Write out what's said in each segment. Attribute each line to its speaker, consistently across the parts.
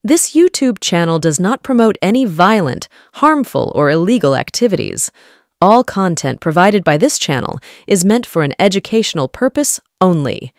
Speaker 1: This YouTube channel does not promote any violent, harmful, or illegal activities. All content provided by this channel is meant for an educational purpose only.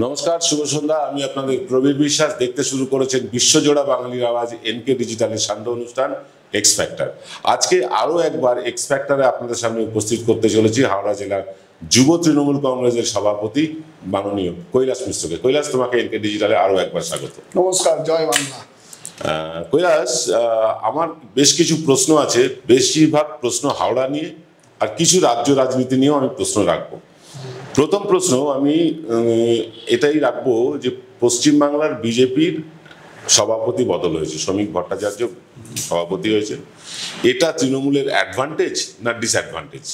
Speaker 2: নমস্কার, শুভ সন্ধ্যা। আমি আপনাদের প্রবীর বিশ্বাস। দেখতে শুরু করেছেন বিশ্বজোড়া বাঙালির আওয়াজ এনকে ডিজিটালের সান্ধ্য অনুষ্ঠান এক্স ফ্যাক্টর। আজকে আরও একবার এক্স ফ্যাক্টরে আপনাদের সামনে উপস্থিত করতে চলেছি হাওড়া জেলার যুব তৃণমূল কংগ্রেসের সভাপতি মাননীয় কৈলাস মিশ্রকে। কৈলাস, তোমাকে এনকে ডিজিটালে আরও একবার স্বাগত।
Speaker 3: নমস্কার, জয় বাংলা।
Speaker 2: কৈলাস, আমার বেশ কিছু প্রশ্ন আছে, বেশিরভাগ প্রশ্ন হাওড়া নিয়ে, আর কিছু রাজ্য রাজনীতি নিয়েও আমি প্রশ্ন রাখবো। প্রথম প্রশ্ন আমি এটাই রাখবো যে পশ্চিমবাংলার বিজেপির সভাপতি বদল হয়েছে, শ্রমিক ভট্টাচার্য সভাপতি হয়েছে। এটা তৃণমূলের অ্যাডভান্টেজ না ডিসঅ্যাডভান্টেজ?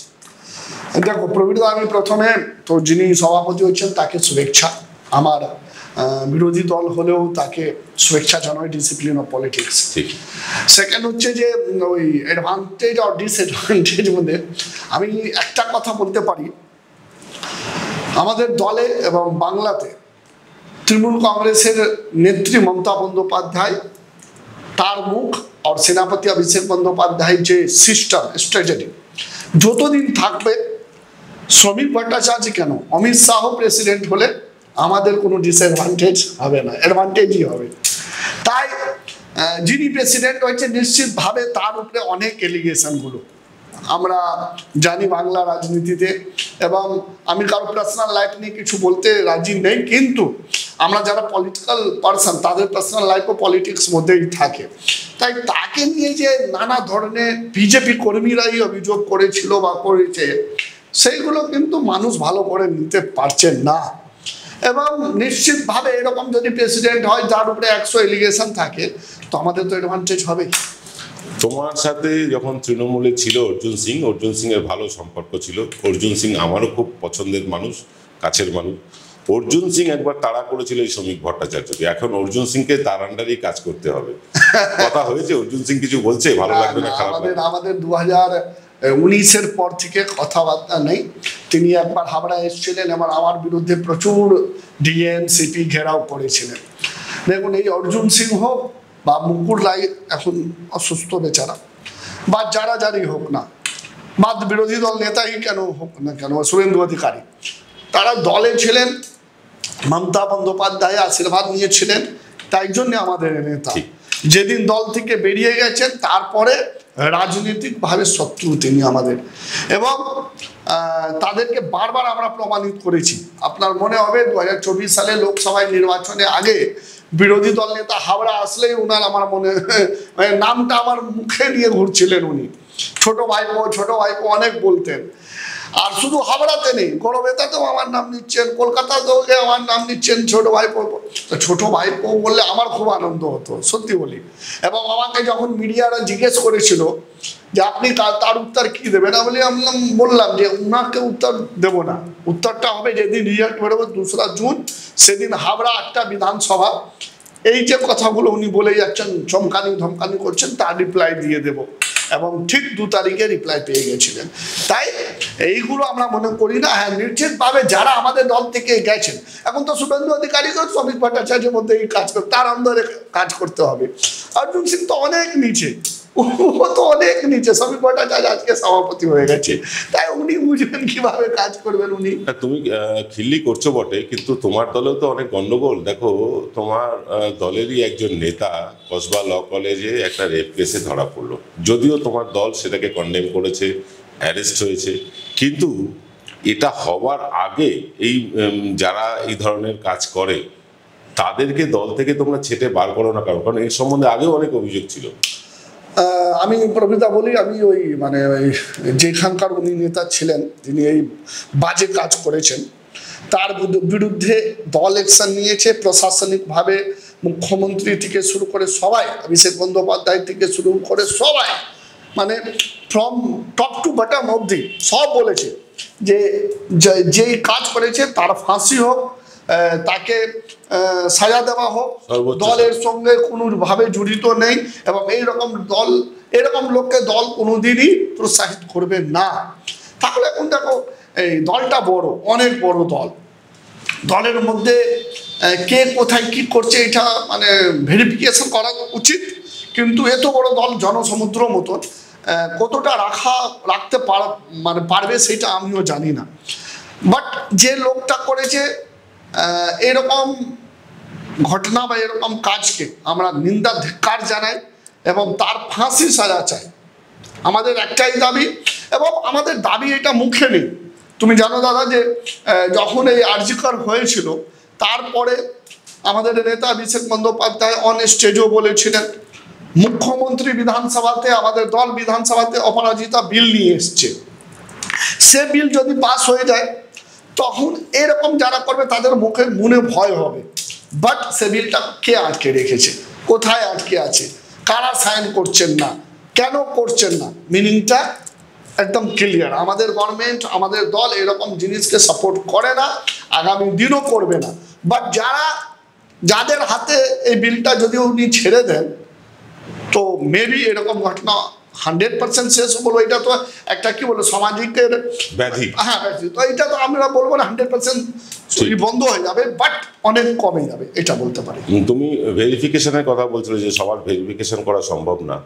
Speaker 3: দেখো প্রবীর, আমি প্রথমে তো যিনি সভাপতি হচ্ছেন তাকে শুভেচ্ছা। আমার বিরোধী দল হলেও তাকে শুভেচ্ছা জানাই, ডিসিপ্লিন অফ পলিটিক্স।
Speaker 2: ঠিক।
Speaker 3: সেকেন্ড হচ্ছে যে ওই অ্যাডভান্টেজ আর ডিসঅ্যাডভান্টেজ মধ্যে আমি একটা কথা বলতে পারি, আমাদের দলে এবং বাংলাতে তৃণমূল কংগ্রেসের নেত্রী মমতা বন্দ্যোপাধ্যায়, তার মুখ আর সেনাপতি অভিষেক বন্দ্যোপাধ্যায়ের যে সিস্টেম স্ট্র্যাটেজি যতদিন থাকবে, শ্রমিক ভট্টাচার্য কেন অমিত শাহ প্রেসিডেন্ট হলে আমাদের কোনো ডিসঅ্যাডভান্টেজ হবে না, অ্যাডভান্টেজই হবে। তাই যিনি প্রেসিডেন্ট হয়েছে নিশ্চিতভাবে তার উপরে অনেক এলিগেশনগুলো আমরা জানি বাংলা রাজনীতিতে, এবং আমি কারো পার্সোনাল লাইফ নিয়ে কিছু বলতে রাজি নেই, কিন্তু আমরা যারা পলিটিক্যাল পার্সন তাদের পার্সোনাল লাইফও পলিটিক্স মধ্যেই থাকে। তাই তাকে নিয়ে যে নানা ধরনের বিজেপি কর্মীরাই অভিযোগ করেছিল বা করেছে, সেইগুলো কিন্তু মানুষ ভালো করে নিতে পারছেন না। এবং নিশ্চিতভাবে এরকম যদি প্রেসিডেন্ট হয় যার উপরে 100 এলিগেশন থাকে, তো আমাদের তো অ্যাডভান্টেজ হবেই।
Speaker 2: তোমার সাথে যখন তৃণমূলে ছিল অর্জুন সিং এর ভালো সম্পর্ক ছিল। অর্জুন সিং আমারও খুব পছন্দের মানুষ, কাছের মানুষ। অর্জুন সিং একবার তাড়া করেছিল এই শ্রমিক ভট্টাচার্যকে, এখন অর্জুন সিংকে তার আন্ডারেই কাজ করতে হবে। কথা হয়েছে? অর্জুন সিং কিছু বলছে? ভালো লাগবে না খারাপ লাগবে?
Speaker 3: আমাদের 2019-এর পর থেকে কথাবার্তা নেই। তিনি একবার হাবড়া এসেছিলেন এবং আমার বিরুদ্ধে প্রচুর ডিএম সিপি ঘেরাও করেছিলেন। দেখুন, এই অর্জুন সিং হোক বা মুকুল রায় এখন অসুস্থ বেচারা, বা যারা যারই হোক না, বা বিরোধী দল নেতাই কেন হোক না কেন, শুভেন্দু অধিকারী, তারা দলে ছিলেন, মমতা বন্দ্যোপাধ্যায় আশীর্বাদ নিয়েছিলেন, তাই জন্যে আমাদের নেতা। যেদিন দল থেকে বেরিয়ে গেছেন তারপরে রাজনৈতিকভাবে শত্রু তিনি আমাদের, এবং তাদেরকে বারবার আমরা প্রমাণিত করেছি। আপনার মনে হবে 2024 সালে লোকসভায় নির্বাচনে আগে বিরোধী দল নেতা হাওড়া আসলেই উনার আমার মনে নামটা আমার মুখে নিয়ে ঘুরছিলেন। উনি ছোট ভাইপো অনেক বলতেন। আর শুধু হাওড়াতে নেই, গড়বেতাতেও আমার নাম নিচ্ছেন, কলকাতাতেও আমার নাম নিচ্ছেন ছোট ভাইপো। তো ছোট ভাইপো বললে আমার খুব আনন্দ হতো, সত্যি বলি। এবং আমাকে যখন মিডিয়ারা জিজ্ঞেস করেছিল যে আপনি তার উত্তর কি দেবেন, আমি বললাম যে উনাকে উত্তর দেব না, উত্তরটা হবে যেদিন রিজাল্ট বেরোবে 2রা জুন, সেদিন হাবড়া 8টা বিধানসভা, এই যে কথাগুলো উনি বলে যাচ্ছেন, চমকানি ধমকানি করছেন, তার রিপ্লাই দিয়ে দেব। এবং ঠিক 2 তারিখে রিপ্লাই পেয়ে গেছিলেন। তাই এইগুলো আমরা মনে করি না। হ্যাঁ, নিশ্চিতভাবে যারা আমাদের দল থেকে গেছেন, এখন তো শুভেন্দু অধিকারীকে শ্রমিক ভট্টাচার্যের মধ্যে এই কাজ করতে, তার আন্দোলনে কাজ করতে হবে। অর্জুন সিং তো অনেক নিচে, ও তো অনেক নিচে। শ্রমিক ভট্টাচার্য আজকে সভাপতি হয়ে গেছে, তাই উনি বুঝবেন কিভাবে কাজ করবেন উনি।
Speaker 2: তুমি খিল্লি করছো বটে, কিন্তু তোমার দলেও তো অনেক গন্ডগোল। দেখো, তোমার দলেরই একজন নেতা কসবা ল কলেজে একটা রেপ কেসে ধরা পড়লো, যদিও তোমার দল সেটাকে কন্ডেম করেছে, অ্যারেস্ট হয়েছে, কিন্তু এটা হওয়ার আগে এই যারা এই ধরনের কাজ করে তাদেরকে দল থেকে তোমরা ছেটে বার করো না, কারণ এর সম্বন্ধে আগেও অনেক অভিযোগ ছিল।
Speaker 3: আমি প্রকৃতা বলি, আমি ওই যেখানকার উনি নেতা ছিলেন, তিনি এই বাজে কাজ করেছেন, তার বিরুদ্ধে দল অ্যাকশন নিয়েছে, প্রশাসনিকভাবে মুখ্যমন্ত্রী থেকে শুরু করে সবাই, অভিষেক বন্দ্যোপাধ্যায় থেকে শুরু করে সবাই, মানে ফ্রম টপ টু বটম অবধি সব বলেছে যে যেই কাজ করেছে তার ফাঁসি হোক, তাকে সাজা দেওয়া হোক, দলের সঙ্গে কোনোভাবে জড়িত নেই, এবং এরকম লোককে দল কোনোদিনই প্রোৎসাহিত করবে না। তাহলে এখন দেখো এই দলটা বড়, অনেক বড় দল, দলের মধ্যে কে কোথায় কি করছে এটা মানে ভেরিফিকেশন করা উচিত, কিন্তু এত বড় দল জনসমুদ্র মতন কতটা রাখতে পারবে সেটা আমিও জানি না। বাট যে লোকটা করেছে এরকম ঘটনা বা এরকম কাজকে আমরা নিন্দা ধিক্কার জানাই এবং তার ফাঁসি সাজা চাই। আমাদের একটাই দাবি, এবং আমাদের দাবি এটা মুখে নেই। তুমি জানো দাদা যে যখন এই আরজিকর হয়েছিল তারপরে আমাদের নেতা অভিষেক বন্দ্যোপাধ্যায় অন স্টেজও বলেছিলেন, মুখ্যমন্ত্রী বিধানসভাতে, আমাদের দল বিধানসভাতে অপরাজিতা বিল নিয়ে এসছে, সে বিল যদি পাস হয়ে যায় তখন এরকম যারা করবে তাদের মনে ভয় হবে। বাট সে বিলটা কে আটকে রেখেছে, কোথায় আটকে আছে, কারা সাইন করছেন না, কেন করছেন না, মিনিংটা একদম ক্লিয়ার। আমাদের গভর্নমেন্ট, আমাদের দল এরকম জিনিসকে সাপোর্ট করে না, আগামী দিনও করবে না। বাট যাদের হাতে এই বিলটা যদি উনি ছেড়ে দেন তো মেবি এরকম ঘটনা 100% শেষ বলবো, এটা তো একটা কি বলবো সামাজিকের
Speaker 2: ব্যাধি।
Speaker 3: হ্যাঁ ব্যাধি, তো এটা তো আমরা বলবো না 100% বন্ধ হয়ে যাবে, বাট অনেক কমে যাবে, এটা বলতে পারি।
Speaker 2: তুমি ভেরিফিকেশনের কথা বলছিলে যে সবার ভেরিফিকেশন করা সম্ভব না।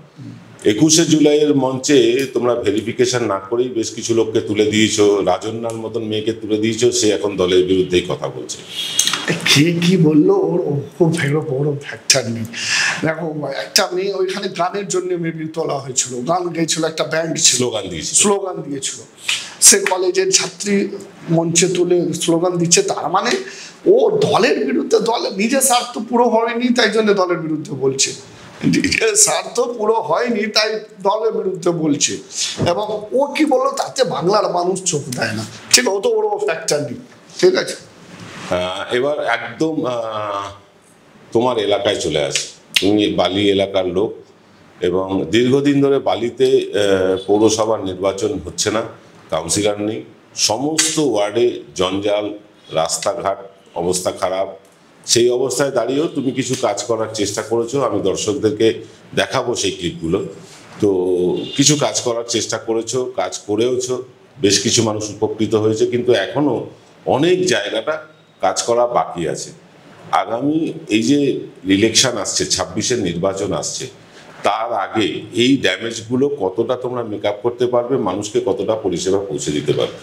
Speaker 2: 21শে জুলাইয়ের মঞ্চে তোমরা ভেরিফিকেশন না করেই বেশ কিছু লোককে তুলে দিয়েছো, রাজন্যার মতন মেয়েকে তুলে দিয়েছো, সে এখন দলের বিরুদ্ধেই কথা বলছে।
Speaker 3: কি বললো ওর খুব বড় ফ্যাক্টর নেই। দেখো একটা মেয়ে ওইখানে গানের জন্য মেবি তোলা হয়েছিল, গান গেয়েছিল, একটা ব্যান্ড ছিল, স্লোগান দিয়েছিল, সে কলেজের ছাত্রী মঞ্চে তুলে স্লোগান দিচ্ছে, তার মানে ও দলের বিরুদ্ধে, দলের নিজের স্বার্থ পুরো হয়নি তাই জন্য দলের বিরুদ্ধে বলছে, নিজের স্বার্থ পুরো হয়নি তাই দলের বিরুদ্ধে বলছে। এবং ও কি বললো তাতে বাংলার মানুষ চোখ দেয় না, ঠিক অত বড় ফ্যাক্টর নেই, ঠিক আছে।
Speaker 2: এবার একদম তোমার এলাকায় চলে আসে, তুমি বালি এলাকার লোক এবং দীর্ঘদিন ধরে বালিতে পৌরসভার নির্বাচন হচ্ছে না, কাউন্সিলর নেই, সমস্ত ওয়ার্ডে জঞ্জাল, রাস্তাঘাট অবস্থা খারাপ। সেই অবস্থায় দাঁড়িয়েও তুমি কিছু কাজ করার চেষ্টা করেছো, আমি দর্শকদেরকে দেখাবো সেই ক্লিপগুলো। তো কিছু কাজ করার চেষ্টা করেছো, কাজ করেওছো, বেশ কিছু মানুষ উপকৃত হয়েছে, কিন্তু এখনও অনেক জায়গাটা কাজ করা বাকি আছে। আগামী এই যে ইলেকশন আসছে, 26-এর নির্বাচন আসছে, তার আগে এই ড্যামেজগুলো কতটা তোমরা মেকআপ করতে পারবে, মানুষকে কতটা পরিষেবা পৌঁছে দিতে পারবে?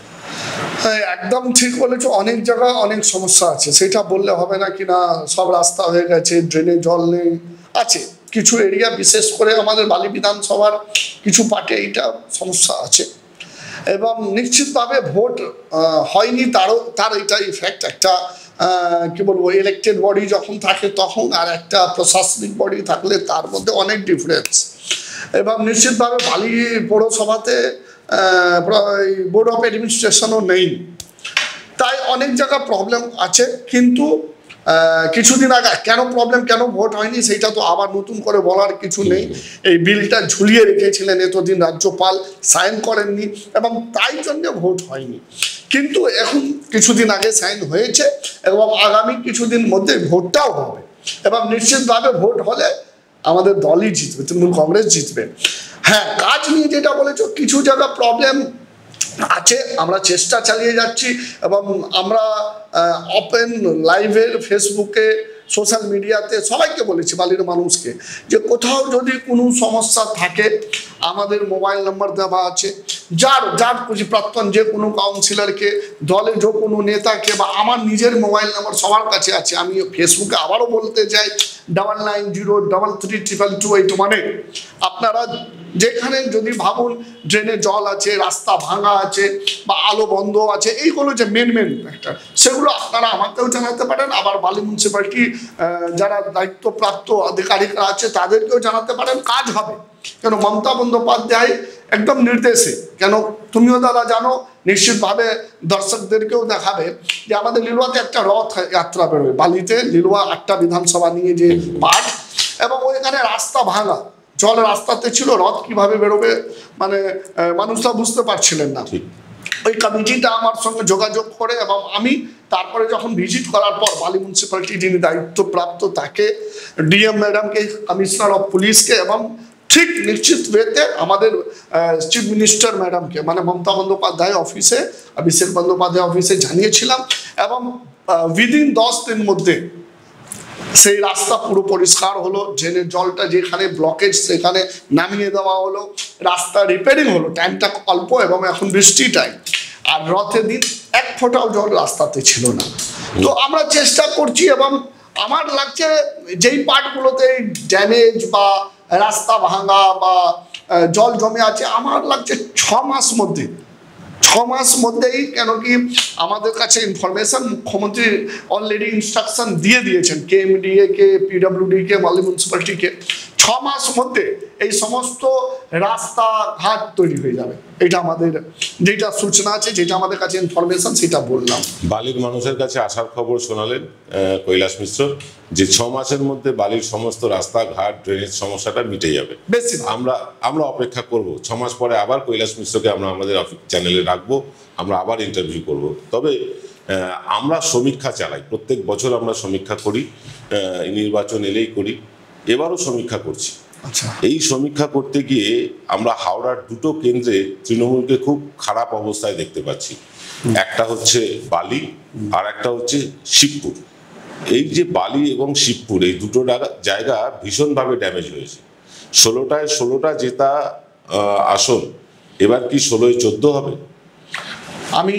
Speaker 3: হ্যাঁ একদম ঠিক বলেছো, অনেক জায়গায় অনেক সমস্যা আছে, সেটা বললে হবে না কিনা সব রাস্তা হয়ে গেছে, ড্রেনে জল নেই, আছে কিছু এরিয়া, বিশেষ করে আমাদের বালি বিধানসভার কিছু পার্টে এইটা সমস্যা আছে। এবং নিশ্চিতভাবে ভোট হয়নি তার এটা ইফেক্ট, একটা কি বলবো ইলেকটেড বডি যখন থাকে তখন আর একটা প্রশাসনিক বডি থাকলে তার মধ্যে অনেক ডিফারেন্স। এবং নিশ্চিতভাবে বালি পৌরসভাতে বোর্ড অফ অ্যাডমিনিস্ট্রেশনও নেই, তাই অনেক জায়গা প্রবলেম আছে। কিন্তু কিছুদিন আগে কেন প্রবলেম, কেন ভোট হয়নি সেটা তো আবার নতুন করে বলার কিছু নেই। এই বিলটা ঝুলিয়ে রেখেছিলেন এতদিন, রাজ্যপাল সাইন করেননি এবং তাই জন্য ভোট হয়নি। কিন্তু এখন কিছুদিন আগে সাইন হয়েছে এবং আগামী কিছুদিন মধ্যে ভোটটাও হবে, এবং নিশ্চিতভাবে ভোট হলে আমাদের দলই জিতবে, তৃণমূল কংগ্রেস জিতবে। হ্যাঁ কাজ নিয়ে যেটা বলেছো, কিছু জায়গা প্রবলেম আছে, আমরা চেষ্টা চালিয়ে যাচ্ছি এবং আমরা ওপেন লাইভের ফেসবুকে, সোশ্যাল মিডিয়াতে সবাইকে বলেছি, বালির মানুষকে, যে কোথাও যদি কোনো সমস্যা থাকে আমাদের মোবাইল নাম্বার দেওয়া আছে, যার প্রাক্তন যে কোনো কাউন্সিলরকে, দলে যে কোনো নেতাকে, বা আমার নিজের মোবাইল নাম্বার সবার কাছে আছে। আমি ফেসবুকে আবারও বলতে চাই 9903322228, আপনারা যেখানে যদি ভাবুন ড্রেনে জল আছে, রাস্তা ভাঙা আছে বা আলো বন্ধ আছে, এইগুলো যে মেন ফ্যাক্টর, সেগুলো আপনারা আমাকেও জানাতে পারেন, আবার বালি মিউনিসিপ্যালিটি যারা দায়িত্বপ্রাপ্ত আধিকারিকরা আছে তাদেরকেও জানাতে পারেন, কাজ হবে। কেন মমতা বন্দ্যোপাধ্যায় একদম নির্দেশে, কেন তুমিও দাদা জানো, নিশ্চিতভাবে দর্শকদেরকেও দেখাবে যে আমাদের লিলুয়াতে একটা রথ যাত্রা বেরোবে, বালিতে লিলুয়া 8টা বিধানসভা নিয়ে যে পাঠ, এবং ওইখানে রাস্তা ভাঙা, জল রাস্তাতে ছিল, রথ কিভাবে বেরোবে মানে মানুষরা বুঝতে পারছিলেন না। ওই কমিটিটা আমার সঙ্গে যোগাযোগ করে, এবং আমি তারপরে যখন ভিজিট করার পর বালি মিউনিসিপ্যালিটি যিনি দায়িত্বপ্রাপ্ত তাকে, ডিএম ম্যাডামকে, কমিশনার অফ পুলিশকে, এবং ঠিক নিশ্চিত ওয়েতে আমাদের চিফ মিনিস্টার ম্যাডামকে মানে মমতা বন্দ্যোপাধ্যায় অফিসে, অভিষেক বন্দ্যোপাধ্যায় অফিসে জানিয়েছিলাম, এবং উইদিন 10 দিন মধ্যে সেই রাস্তা পুরো পরিষ্কার হলো, ড্রেনের জলটা যেখানে ব্লকেজ সেখানে নামিয়ে দেওয়া হলো, রাস্তা রিপেয়ারিং হলো, টাইমটা অল্প এবং এখন বৃষ্টি টাইম, আর রথের দিন 1 ফোঁটাও জল রাস্তাতে ছিল না। তো আমরা চেষ্টা করছি, এবং আমার লাগছে যেই পার্টগুলোতে ড্যামেজ বা রাস্তা ভাঙা বা জল জমে আছে, আমার লাগছে 6 মাস মধ্যেই, কেন কি আমাদের কাছে ইনফরমেশন মুখ্যমন্ত্রী অলরেডি ইনস্ট্রাকশন দিয়ে দিয়েছেন KMDA কে, PWD কে, বালি মিউনিসিপ্যালিটিকে, 6 মাস মধ্যে এই সমস্ত রাস্তা ঘাট তৈরি হয়ে যাবে। এটা আমাদের যেটা সূচনা আছে, যেটা আমাদের কাছে ইনফরমেশন, সেটা বললাম।
Speaker 2: বালির মানুষের কাছে আসার খবর শোনালেন কৈলাস মিশ্র, যে 6 মাসের মধ্যে বালির সমস্ত রাস্তাঘাট ড্রেনেজ সমস্যাটা মিটে যাবে। আমরা অপেক্ষা করব, 6 মাস পরে আবার কৈলাস মিশ্রকে আমরা আমাদের চ্যানেলে রাখবো, আমরা আবার ইন্টারভিউ করব। তবে আমরা সমীক্ষা চালাই, প্রত্যেক বছর আমরা সমীক্ষা করি, নির্বাচন এলেই করি, এবারও সমীক্ষা করছি। এই সমীক্ষা করতে গিয়ে আমরা হাওড়ার 2টো কেন্দ্রে তৃণমূলকে খুব খারাপ অবস্থায় দেখতে পাচ্ছি। একটা হচ্ছে বালি, আর একটা হচ্ছে শিবপুর। এই যে বালি এবং শিবপুর, এই 2টো জায়গা ভীষণভাবে ড্যামেজ হয়েছে। 16টায় 16টা জেতা আসন, এবার কি 16-14 হবে?
Speaker 3: আমি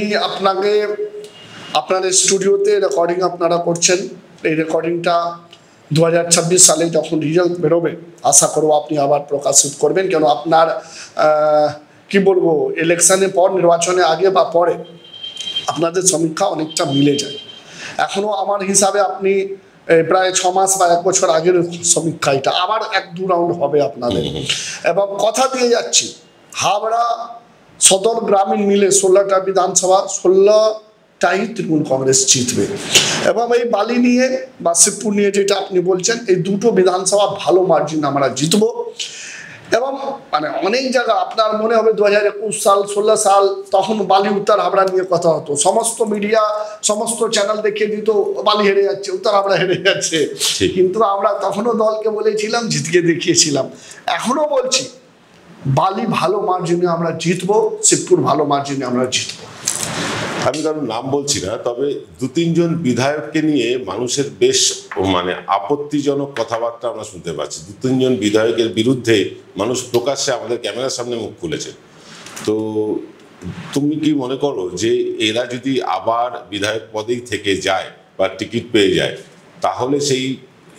Speaker 3: আপনাদের স্টুডিওতে রেকর্ডিং আপনারা করছেন, এই রেকর্ডিংটা 2026 সালে যখন রেজাল্ট বেরোবে আশা করব আপনি আবার প্রকাশিত করবেন, কেন আপনার কি বলবো, ইলেকশনের পর, নির্বাচনে আগে বা পরে আপনাদের সমীক্ষা অনেকটা মিলে যায়। এখনো আমার হিসাবে আপনি প্রায় 6 মাস বা 1 বছর আগের সমীক্ষা, এটা আবার 1-2 রাউন্ড হবে আপনাদের। এবং কথা দিয়ে যাচ্ছি, হাবড়া সদর গ্রামীণ মিলে 16টা বিধানসভা, 16টাই তৃণমূল কংগ্রেস জিতবে। এবং এই বালি নিয়ে বা শিবপুর নিয়ে যেটা আপনি বলছেন, এই 2টো বিধানসভা ভালো মার্জিন আমরা জিতবো। এবং মানে অনেক জায়গা আপনার মনে হবে 2021 সাল 16 সাল তখন বালি উত্তর হাবড়া নিয়ে কথা হতো, সমস্ত মিডিয়া সমস্ত চ্যানেল দেখিয়ে দিত বালি হেরে যাচ্ছে, উত্তর হাবড়া হেরে যাচ্ছে, কিন্তু আমরা তখনও দলকে বলেছিলাম, জিতকে দেখিয়েছিলাম। এখনো বলছি বালি ভালো মার্জিনে আমরা জিতবো, শিবপুর ভালো মার্জিনে আমরা জিতবো।
Speaker 2: আমি কারোর নাম বলছি না, তবে 2-3 জন বিধায়ককে নিয়ে মানুষের বেশ মানে আপত্তিজনক কথাবার্তা আমরা শুনতে পাচ্ছি। 2-3 জন বিধায়কের বিরুদ্ধে মানুষ প্রকাশ্যে আমাদের ক্যামেরার সামনে মুখ খুলেছে। তো তুমি কি মনে করো যে এরা যদি আবার বিধায়ক পদেই থেকে যায় বা টিকিট পেয়ে যায়, তাহলে সেই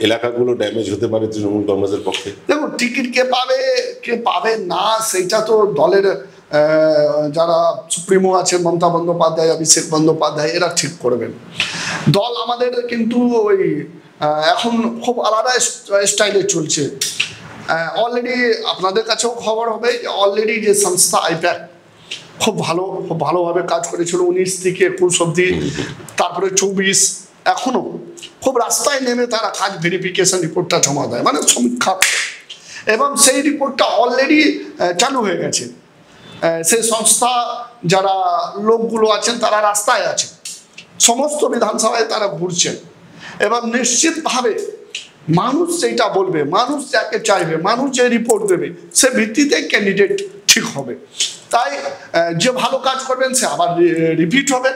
Speaker 2: এলাকাগুলো ড্যামেজ হতে পারে তৃণমূল কংগ্রেসের পক্ষে?
Speaker 3: দেখুন, টিকিট কে পাবে না সেইটা তো দলের যারা সুপ্রিমো আছে, মমতা বন্দ্যোপাধ্যায়, অভিষেক বন্দ্যোপাধ্যায়, এরা ঠিক করবেন। দল আমাদের কিন্তু ওই এখন খুব আলাদা স্টাইলে চলছে। অলরেডি আপনাদের কাছেও খবর হবে, অলরেডি যে সংস্থা আইপ্যাক খুব ভালোভাবে কাজ করেছিল 19 থেকে 21 অব্দি, তারপরে 24, এখনো খুব রাস্তায় নেমে তারা কাজ ভেরিফিকেশন রিপোর্টটা জমা দেয়, মানে সমীক্ষা, এবং সেই রিপোর্টটা অলরেডি চালু হয়ে গেছে। সেই সংস্থা যারা লোকগুলো আছেন তারা রাস্তায় আছে, সমস্ত বিধানসভায় তারা ঘুরছেন, এবং নিশ্চিতভাবে মানুষ যেটা বলবে, মানুষ যাকে চাইবে, মানুষ যে রিপোর্ট দেবে, সে ভিত্তিতে ক্যান্ডিডেট ঠিক হবে। তাই যে ভালো কাজ করবেন সে আবার রিপিট হবে,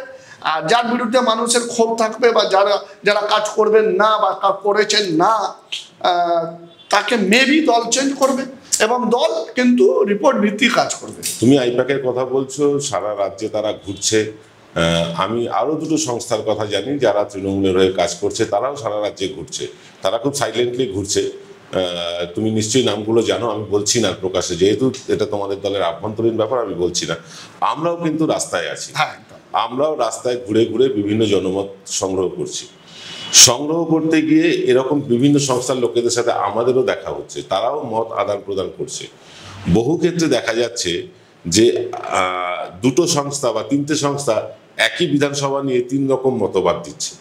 Speaker 3: আর যার বিরুদ্ধে মানুষের ক্ষোভ থাকবে বা যারা কাজ করবেন না বা করেছেন না, তাকে মেবি দল চেঞ্জ করবে, এবং দল কিন্তু রিপোর্ট ভিত্তিক কাজ করবে।
Speaker 2: তুমি আইপ্যাকের কথা বলছো, সারা রাজ্যে তারা ঘুরছে। আমি আরো 2টো সংস্থার কথা জানি যারা তৃণমূলের হয়ে কাজ করছে, তারাও সারা রাজ্যে ঘুরছে, তারা খুব সাইলেন্টলি ঘুরছে। তুমি নিশ্চয়ই নামগুলো জানো, আমি বলছি না প্রকাশ্যে, যেহেতু এটা তোমাদের দলের আভ্যন্তরীণ ব্যাপার, আমি বলছি না। আমরাও কিন্তু রাস্তায় আছি, আমরাও রাস্তায় ঘুরে ঘুরে বিভিন্ন জনমত সংগ্রহ করছি। সংগ্রহ করতে গিয়ে এরকম বিভিন্ন সংস্থার লোকেদের সাথে আমাদেরও দেখা হচ্ছে, তারাও মত আদান প্রদান করছে। বহু ক্ষেত্রে দেখা যাচ্ছে যে দুটো সংস্থা বা তিনটে সংস্থা একই বিধানসভা নিয়ে তিন রকম মতবাদ দিচ্ছে।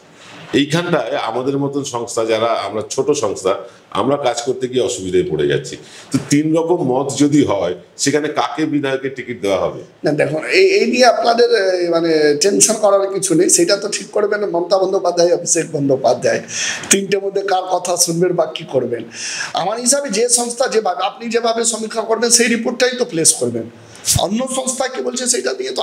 Speaker 2: এইখানটায় আমাদের মতন সংস্থা, যারা আমরা ছোট সংস্থা, আমরা কাজ করতে গিয়ে অসুবিধায় পড়ে যাচ্ছি। তো তিন রকম মত যদি হয়, সেখানে কাকে বিধায়কের টিকিট দেওয়া হবে?
Speaker 3: না দেখুন, এই নিয়ে আপনাদের মানে টেনশন করার কিছু নেই, সেটা তো ঠিক করবেন মমতা বন্দ্যোপাধ্যায়, অভিষেক বন্দ্যোপাধ্যায়। তিনটের মধ্যে কার কথা শুনবেন বা কি করবেন? আমার হিসাবে যে সংস্থা যেভাবে, আপনি যেভাবে সমীক্ষা করবেন সেই রিপোর্টটাই তো প্লেস করবেন। অন্য সংস্থা কি বলছে সেটা দিয়ে তো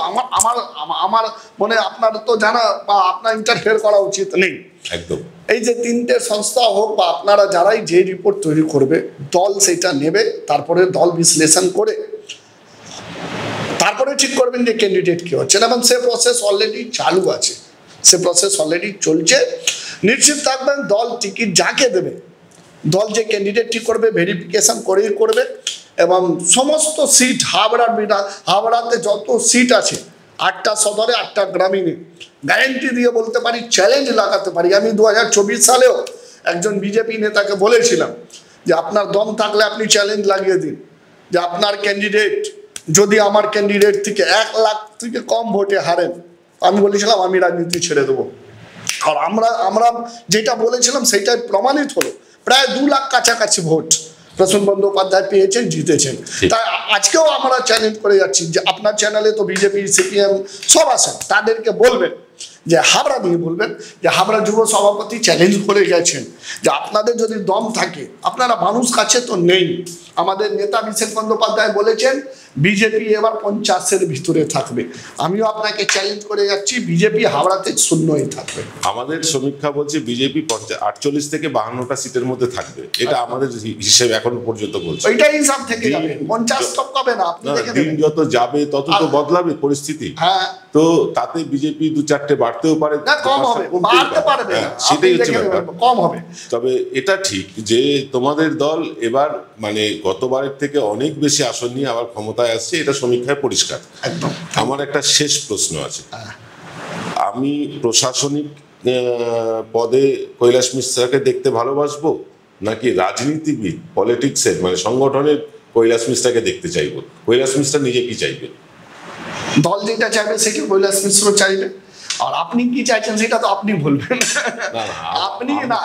Speaker 3: আমার মনে আপনার তো জানা বা আপনার ইন্টারফেয়ার করা উচিত নেই
Speaker 2: একদম।
Speaker 3: এই যে তিনটে সংস্থা হোক বা আপনারা যারাই যে রিপোর্ট তৈরি করবে, দল সেটা নেবে, তারপরে দল বিশ্লেষণ করে তারপরে ঠিক করবেন যে ক্যান্ডিডেট কি হচ্ছে। এবং সে প্রসেস অলরেডি চালু আছে, সে প্রসেস অলরেডি চলছে। নিশ্চিত থাকবেন দল টিকিট যাকে দেবে, দল যে ক্যান্ডিডেট ঠিক করবে ভেরিফিকেশন করেই করবে। এবং সমস্ত সিট হাবড়াতে যত সিট আছে, 8টা সদরে 8টা গ্রামীণে, গ্যারেন্টি দিয়ে বলতে পারি, চ্যালেঞ্জ লাগাতে পারি। আমি 2024 সালেও একজন বিজেপি নেতাকে বলেছিলাম যে আপনার দম থাকলে আপনি চ্যালেঞ্জ লাগিয়ে দিন যে আপনার ক্যান্ডিডেট যদি আমার ক্যান্ডিডেট থেকে 1 লাখ থেকে কম ভোটে হারেন, আমি বলেছিলাম আমি রাজনীতি ছেড়ে দেবো। আর আমরা যেটা বলেছিলাম সেটাই প্রমাণিত হলো। প্রায় 2 লাখ কাছাকাছি ভোট প্রসূন বন্দ্যোপাধ্যায় পেয়েছেন, জিতেছেন। তাই আজকেও আমরা চ্যালেঞ্জ করে যাচ্ছি যে আপনার চ্যানেলে তো বিজেপি, সিপিএম সব আছেন, তাদেরকে বলবেন যে হাবড়া নিয়ে বলবেন যে হাবড়া যুব সভাপতি চ্যালেঞ্জ করে গেছেন যে আপনাদের যদি দম থাকে, আপনারা মানুষ কাছে তো নেই। আমাদের নেতা অভিষেক বন্দ্যোপাধ্যায় বলেছেন বিজেপি এবার 50-এর ভিতরে থাকবে। আমিও আপনাকে চ্যালেঞ্জ করে যাচ্ছি, বিজেপি হাবড়াতে শূন্যই থাকবে।
Speaker 2: আমাদের সমীক্ষা বলছে বিজেপি 48 থেকে 52টা সিটের মধ্যে থাকবে, এটা আমাদের হিসেবে এখন পর্যন্ত বলছে।
Speaker 3: ওইটাই হিসাব থেকে যাবে, 50 তো কবে না, আপনি দেখে
Speaker 2: দিন যত যাবে তত তো বদলাবে পরিস্থিতি।
Speaker 3: হ্যাঁ,
Speaker 2: তো তাতে বিজেপি 2-4টে বাড়তেও পারে,
Speaker 3: না কম হবে, বাড়তে পারবে না,
Speaker 2: সেটাই হচ্ছে ব্যাপার,
Speaker 3: কম হবে।
Speaker 2: তবে এটা ঠিক যে তোমাদের দল এবার মানে গতবারের থেকে অনেক বেশি আসন নিয়ে আবার ক্ষমতায় আসছে, এটা সমীক্ষায় পরিষ্কার।
Speaker 3: একদম।
Speaker 2: আমার একটা শেষ প্রশ্ন আছে। আমি প্রশাসনিক পদে কৈলাস মিশ্রাকে দেখতে ভালোবাসবো, নাকি রাজনীতিবিদ, পলিটিক্সের মানে সংগঠনের কৈলাস মিশ্রাকে দেখতে চাইবো? কৈলাস মিশ্রা নিজে কি চাইবে?
Speaker 3: দল যেটা চাইবে সেটা কৈলাস মিশ্র চাইবে। আর আপনি কি চাইছেন সেটা তো আপনি বলবেন। আপনি না,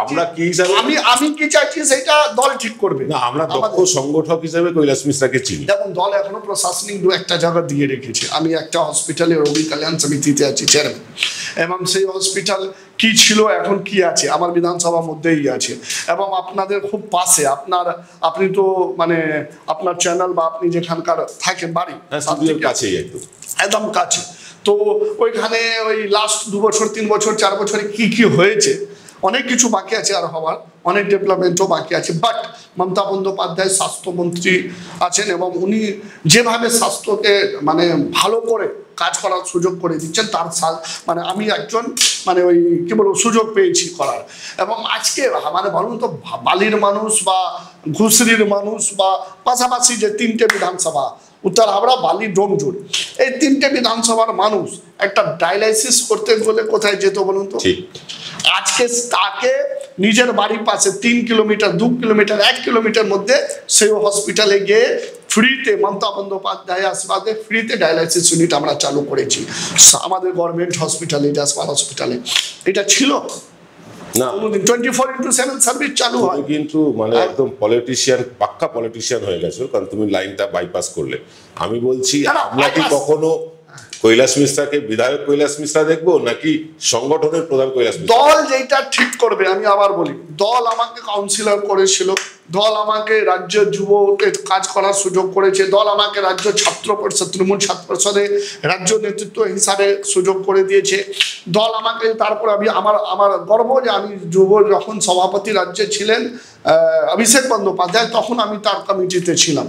Speaker 2: আমরা কি হিসাবে,
Speaker 3: আমি কি চাইছি সেটা দল ঠিক করবে।
Speaker 2: না, আমরা দক্ষ সংগঠক হিসেবে কৈলাস মিশ্রাকে চিনি।
Speaker 3: দেখুন, দল এখনো প্রশাসনিক 2-1টা জায়গা দিয়ে রেখেছে। আমি একটা হসপিটালে রোগী কল্যাণ সমিতিতে আছি চেয়ারম্যান, এবং সেই হসপিটাল কি ছিল এখন কি আছে আমার বিধানসভার মধ্যেই আছে। এবং আপনাদের খুব পাশে, আপনি তো মানে আপনার চ্যানেল বা আপনি যেখানকার থাকেন বাড়ি
Speaker 2: কাছেই,
Speaker 3: একদম কাছে। তো ওইখানে ওই লাস্ট 2 বছর 3 বছর 4 বছরে কি হয়েছে, অনেক কিছু বাকি আছে আর হওয়ার, অনেক ডেভেলপমেন্টও বাকি আছে। বাট মমতা বন্দ্যোপাধ্যায় স্বাস্থ্যমন্ত্রী আছেন এবং উনি যেভাবে স্বাস্থ্যকে মানে ভালো করে কাজ করার সুযোগ করে দিচ্ছেন, তার মানে আমি একজন মানে ওই কি বলবো সুযোগ পেয়েছি করার। এবং আজকে মানে বলুন তো, বালির মানুষ বা ঘুষরির মানুষ বা পাশাপাশি যে 3টে বিধানসভা, উত্তর হাবড়া, বালি, ডোমজুর, এই 3টে বিধানসভার মানুষ একটা ডায়ালাইসিস করতে গেলে কোথায় যেত বলুন তো? আজকে তাকে নিজের বাড়ির পাশে 3 কিলোমিটার, 2 কিলোমিটার, 1 কিলোমিটার মধ্যে সেই হসপিটালে গিয়ে ফ্রিতে, মমতা বন্দ্যোপাধ্যায় আশীর্বাদে ফ্রিতে ডায়ালাইসিস ইউনিট আমরা চালু করেছি আমাদের গভর্নমেন্ট হসপিটালে, জাসপাল হসপিটালে। এটা ছিল না, 24/7 সার্ভিস চালু হয়।
Speaker 2: কিন্তু মানে একদম পলিটিশিয়ান, পাক্কা পলিটিশিয়ান হয়ে গেছো, কারণ তুমি লাইনটা বাইপাস করলে। আমি বলছি আমরা কি কখনো কৈলাস মিশ্রাকে বিধায়ক কৈলাস মিশ্রা দেখবো, নাকি সংগঠনের প্রধান কৈলাস মিশ্রা?
Speaker 3: দল যেটা ঠিক করবে, আমি আবার বলি, দল আমাকে কাউন্সিলর করেছিল, দল আমাকে রাজ্য যুবকে কাজ করার সুযোগ করেছে, দল আমাকে রাজ্য ছাত্র পরিষদ, তৃণমূল ছাত্র পরিষদে রাজ্য নেতৃত্ব হিসাবে সুযোগ করে দিয়েছে দল আমাকে। তারপর আমি আমার গর্ব যে আমি যুব যখন সভাপতি রাজ্যে ছিলেন অভিষেক বন্দ্যোপাধ্যায়, তখন আমি তার কমিটিতে ছিলাম।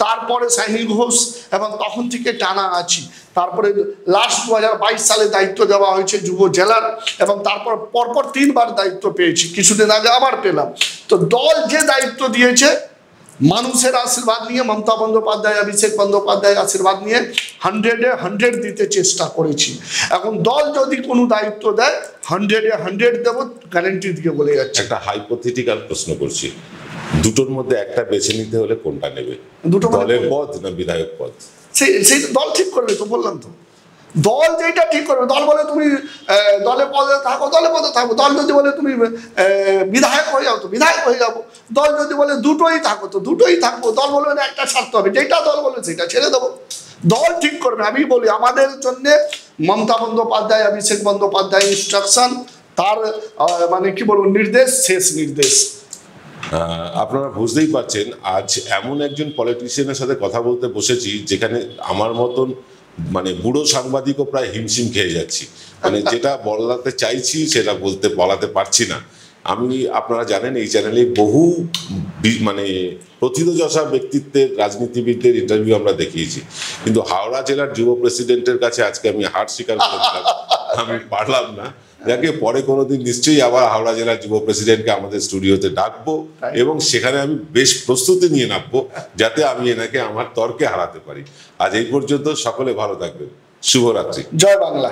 Speaker 3: তারপরে সাইনি ঘোষ, এবং তখন থেকে টানা আছি। তারপরে লাস্ট 2022 সালে দায়িত্ব দেওয়া হয়েছে যুব জেলার, এবং তারপর পরপর 3 বার দায়িত্ব পেয়েছি, কিছুদিন আগে আবার পেলাম। তো দল যে দায়িত্ব দিয়েছে, মানুষের আশীর্বাদ নিয়ে, মমতা বন্দ্যোপাধ্যায়, অভিষেক বন্দ্যোপাধ্যায় আশীর্বাদ নিয়ে 100-এ 100 দিতে চেষ্টা করেছি। এখন দল যদি কোনো দায়িত্ব দেয় 100-এ 100 দেবো, গ্যারেন্টি দিয়ে বলে যাচ্ছে।
Speaker 2: একটা হাইপোথেটিক্যাল প্রশ্ন করছি, দুটোর মধ্যে একটা বেছে নিতে হলে কোনটা নেবে?
Speaker 3: দুটো মানে
Speaker 2: দলের পদ না বিধায়ক পদ?
Speaker 3: সেই দল ঠিক করবে, তো বললাম তো, দল যেটা ঠিক করবে। দল বলে তুমি দলে পদে থাকো, দলে পদে থাকো। দল যদি বলে তুমি বিধায়ক হয়ে যাও, তো বিধায়ক হয়ে যাবো। দল যদি বলে দুটোই থাকো, তো দুটোই থাকবো। দল বলবে না একটা ছাড়তে হবে, যেটা দল বলবে সেটা ছেড়ে দেবো। দল ঠিক করবে। আমি বলি আমাদের জন্য মমতা বন্দ্যোপাধ্যায়, অভিষেক বন্দ্যোপাধ্যায় ইনস্ট্রাকশন, তার মানে কি বলবো, নির্দেশ, শেষ নির্দেশ।
Speaker 2: আপনারা বুঝতেই পারছেন আজ এমন একজন পলিটিশিয়ানের সাথে কথা বলতে বসেছি যেখানে আমার মতন মানে বুড়ো সাংবাদিকও প্রায় হিমশিম খেয়ে যাচ্ছি। মানে যেটা বলাতে চাইছি সেটা বলাতে পারছি না। আমি, আপনারা জানেন এই চ্যানেলে বহু মানে প্রথিতযশা ব্যক্তিত্বের, রাজনীতিবিদদের ইন্টারভিউ আমরা দেখিয়েছি, কিন্তু হাওড়া জেলার যুব প্রেসিডেন্টের কাছে আজকে আমি হার স্বীকার করেছিলাম, আমি পারলাম না। যাকে পরে কোনোদিন নিশ্চয়ই আবার হাওড়া জেলার যুব প্রেসিডেন্টকে আমাদের স্টুডিওতে ডাকবো এবং সেখানে আমি বেশ প্রস্তুতি নিয়ে নামবো যাতে আমি এনাকে আমার তর্কে হারাতে পারি। আজ এই পর্যন্ত, সকলে ভালো থাকবেন, শুভরাত্রি,
Speaker 3: জয় বাংলা।